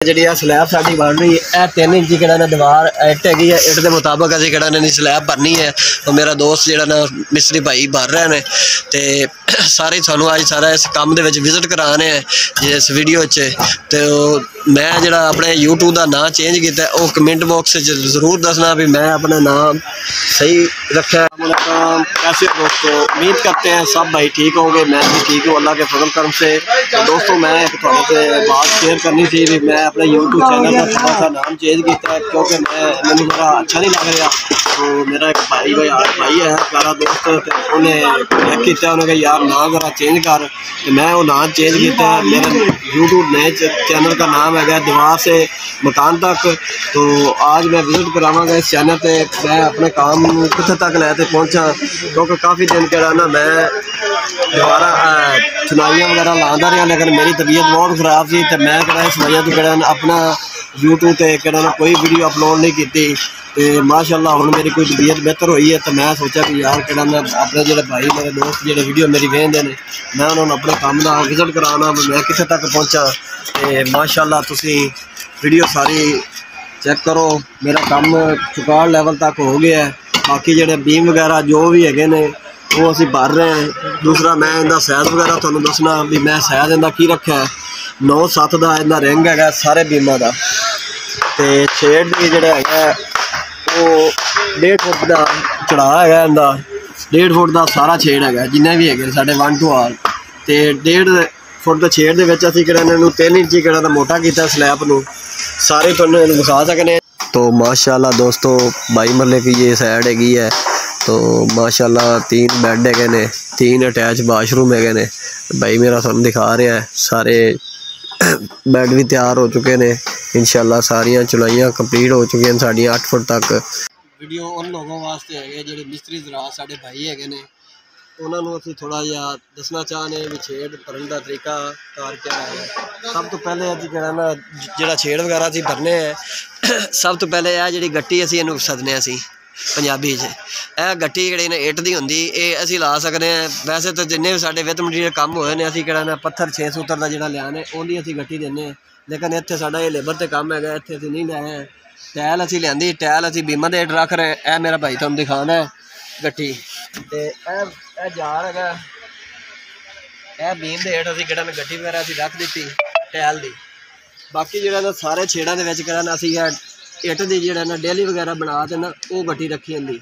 जी slab sari बन रही है 3 इंची कि दीवार इट हैगी है। इट के मुताबिक अभी कि स्लैब भरनी है। तो मेरा दोस्त जो ना मिस्त्री भाई भर रहे हैं तो सारे थानू अज सारा इस काम के विजिट करा रहे हैं जिस वीडियो तो मैं जरा अपने यूट्यूब का नाम चेंज किया वो कमेंट बॉक्स जरूर दसना भी मैं अपना नाम सही रखा है। कैसे दोस्तों, उम्मीद करते हैं सब भाई ठीक होंगे, मैं भी ठीक हूँ अल्लाह के फजल करम से। तो दोस्तों मैं एक थोड़े से बात शेयर करनी थी भी मैं अपने यूट्यूब चैनल का थोड़ा सा नाम चेंज किया है क्योंकि मैंने थोड़ा अच्छा नहीं लग रहा। तो मेरा एक भाई है प्यारा दोस्त उन्हें चेक किया, उन्हें कहा यार नाम जरा चेंज कर। तो मैं वो नाम चेंज किया। मेरा यूट्यूब नए चैनल का नाम है दीवार से मकान तक। तो आज मैं विजिट करावांगा इस चैनल पर मैं अपने काम कितने तक लैते पहुँचा क्योंकि काफ़ी दिन कहना ना मैं दोबारा सुनाइयाँ वगैरह लाता रहा लेकिन मेरी तबीयत बहुत खराब सी। तो मैं कहना सुनाइयाँ तो कहना अपना यूट्यूब पर कहना कोई वीडियो अपलोड नहीं की। तो माशाअल्लाह हुण मेरी कोई तबीयत बेहतर हुई है। तो मैं सोचा कि यार कहना अपने जो भाई मेरे दोस्त जो वीडियो मेरी वेखते हैं मैं उन्होंने अपने काम का विजिट कराना मैं कितने तक पहुँचा। तो माशाअल्लाह तुसी वीडियो सारी चेक करो। मेरा काम चुकाड़ लैवल तक हो गया है। बाकी जो बीम वगैरह जो भी है ने वो असी भर रहे हैं। दूसरा मैं इनका साइज वगैरह तुहानू दसना भी मैं साइज इनका की रखा है 9-7 का इनका रिंग है सारे बीमां का। तो शेड भी जोड़ा है वो 1.5 फुट का चढ़ा है इनका 1.5 फुट का सारा छेड़ है जिन्हें भी है साढ़े 1 to all। तो 1.5 फुट के छेड़ के असी कि 3 इंची कि मोटा किया स्लैब को सारे तुहानू दिखा सकने। तो माशाल्लाह दोस्तों बाई मरले की ये साइड हैगी है। तो माशाल्लाह 3 बेड है ने 3 अटैच बाथरूम है ने। भाई मेरा तुहानू दिखा रहा है सारे बेड भी तैयार हो चुके हैं इंशाल्लाह सारियां चुनाइयाँ कंप्लीट हो चुकी हैं साड़ियाँ 8 फुट तक। वीडियो उन लोगों वास्ते है जो मिस्त्री जरा साढ़े भाई है ने उन्होंने असी थोड़ा जहा दसना चाहते भी छेड़ भरन का तरीका कार क्या है। सब तो पहले अभी कहना जो छेड़ वगैरह असी भरने हैं सब तो पहले यह जी गट्टी असी इनू सदने असी पंजाबी यह गट्टी जी इट की होंगी ये असी ला सकते हैं। वैसे तो जिन्हें भी साढ़े वित मटीरियल कम होए ने असी कहना पत्थर 6 सूत्र का जोड़ा लिया है उन्हें असी गट्टी देने लेकिन इतने साढ़ा ये लेबर से कम है इतने असी नहीं लिया है। टैल असी लिया टैल असी बीमा के हेठ रख रहे हैं। यह मेरा भाई तुहानू दिखाना है गट्टी तो जार है यह बीम के हेठ असी कहना गट्टी वगैरह असी रख दी टैल की। बाकी जो सारे छेड़ा के कहना असी इट की जो ना डेली वगैरह बना देना वो गट्टी रखी होंगी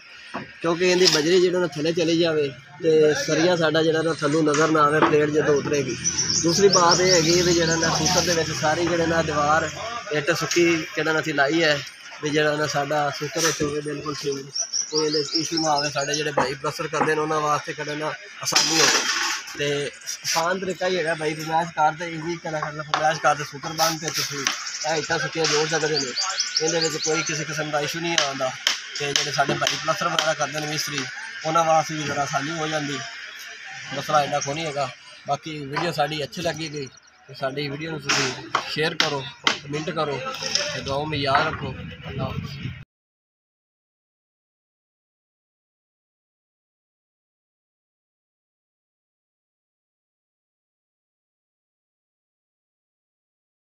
क्योंकि इनकी बजरी जो थले चली जाए तो सरिया साडा जो ना थलू नज़र ना आए प्लेट जो उतरेगी। दूसरी बात यह हैगी भी जो ना सूत्र के सारी जो ना दीवार इट सुक्की कहना असी लाई है भी जो ना साडा सूत्र होवे बिल्कुल ठीक कोई इशू ना आए। साढ़े जो भाई प्लस्तर करते हैं उन्होंने वास्ते कहना आसानी हो। तो आसान तरीका ही है भाई फरमैश कार तो इजी कहना करना फरमैश कार सूत्र बन के तुम इटा सुक्कियाँ जोड़ सकते हैं। ये कोई किसी किस्म का इशू नहीं आता। तो जो साढ़े भाई प्लस्तर वगैरह करते हैं मिस्त्री उन्होंने वास्ते भी जरा आसानी हो जाती मसला एडा को नहीं है। बाकी वीडियो साड़ी अच्छी लगी गई तो साड़ी वीडियो शेयर करो कमेंट करो तो दुआ में याद रखो। अल्लाह।